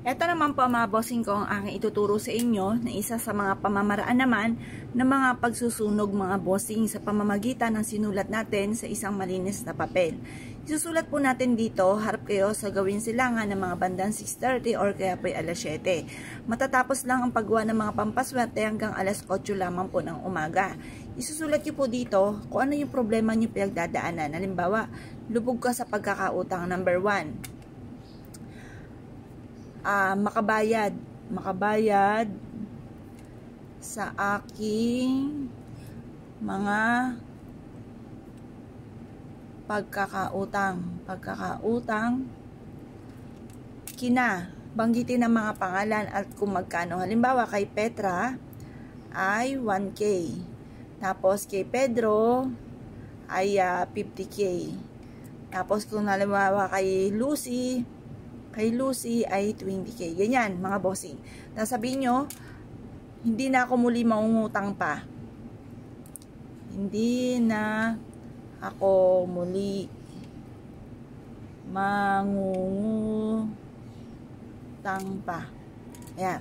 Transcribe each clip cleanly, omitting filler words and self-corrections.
Ito naman po mga bossing ko ang aking ituturo sa inyo na isa sa mga pamamaraan naman ng mga pagsusunog mga bossing sa pamamagitan ng sinulat natin sa isang malinis na papel. Isusulat po natin dito, harap kayo sa gawin silangan ng mga bandang 6:30 or kaya po alas 7. Matatapos lang ang paggawa ng mga pampaswerte hanggang alas 8 lamang po ng umaga. Isusulat nyo po dito kung ano yung problema nyo pinagdadaanan. Halimbawa, lubog ka sa pagkakautang, number 1. Makabayad sa aking mga pagkakautang, banggitin ang mga pangalan at kung magkano. Halimbawa kay Petra ay 1K, tapos kay Pedro ay 50K, tapos kung halimbawa kay Lucy ay 20K. Ganyan, mga bossing. Sabihin nyo, hindi na ako muli mangungutang pa. Hindi na ako muli mangungutang pa. Ayan.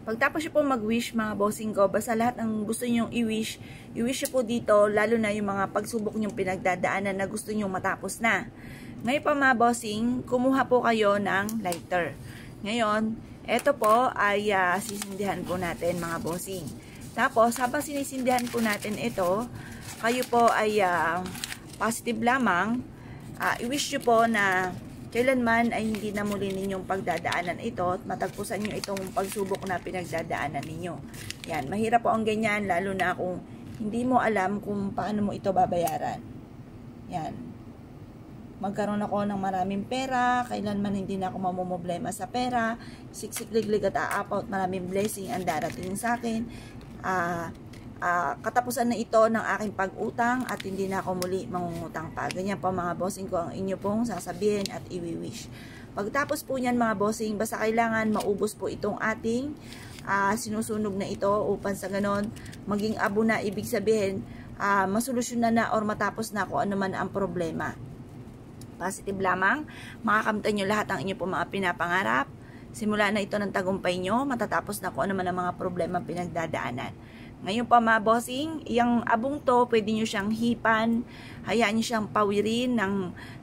Pagtapos nyo po mag-wish, mga bossing ko, basta lahat ng gusto nyo i-wish nyo po dito, lalo na yung mga pagsubok nyo pinagdadaanan na gusto nyo matapos na. Ngayon pa mga bossing, kumuha po kayo ng lighter. Ngayon, ito po ay sisindihan po natin mga bossing. Tapos, habang sinisindihan po natin ito, kayo po ay positive lamang. I-wish nyo po na kailanman ay hindi na muli ninyong pagdadaanan ito at matagpusan nyo itong pagsubok na pinagdadaanan ninyo. Yan, mahirap po ang ganyan, lalo na kung hindi mo alam kung paano mo ito babayaran. Yan. Magkaroon ako ng maraming pera, kailanman hindi na ako mamumblema sa pera, siksik-liglig at aapaw, maraming blessing ang darating sa akin. Katapusan na ito ng aking pag-utang at hindi na ako muli mangungutang pa. Ganyan po mga bossing ko ang inyo pong sasabihin at i-wish. Pagtapos po niyan mga bossing, basta kailangan maubos po itong ating sinusunog na ito upang sa ganon maging abo na, ibig sabihin masolusyonan na or matapos na kung ano man ang problema. Positive lamang, makakamtan nyo lahat ang inyo po mga pinapangarap. Simula na ito ng tagumpay nyo, matatapos na kung ano man ang mga problema pinagdadaanan. Ngayon pa mga bossing, yung abong to, pwede nyo siyang hipan, hayaan nyo siyang pawirin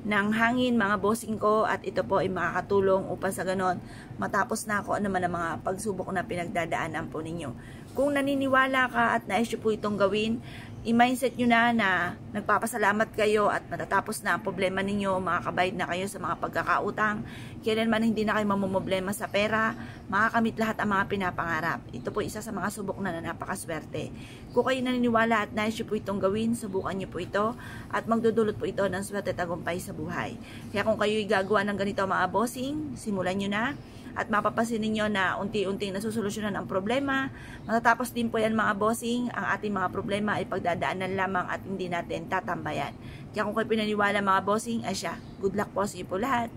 ng hangin mga bossing ko, at ito po ay makakatulong upang sa ganon, matapos na kung ano man ang mga pagsubok na pinagdadaanan po ninyo. Kung naniniwala ka at nais nyo po itong gawin, i-mindset nyo na nagpapasalamat kayo at matatapos na ang problema ninyo, makakabayad na kayo sa mga pagkakautang, kailanman hindi na kayo mamumblema sa pera, makakamit lahat ang mga pinapangarap. Ito po isa sa mga subok na napakaswerte. Kung kayo naniniwala at nais nyo po itong gawin, subukan nyo po ito at magdudulot po ito ng swerte tagumpay sa buhay. Kaya kung kayo'y gagawa ng ganito mga bossing, simulan nyo na. At mapapansin ninyo na unti-unting nasusolusyonan ang problema. Matatapos din po yan mga bossing. Ang ating mga problema ay pagdadaanan lamang at hindi natin tatambayan. Kaya kung kayo pinaniwala mga bossing, ay siya. Good luck po sa iyo po lahat.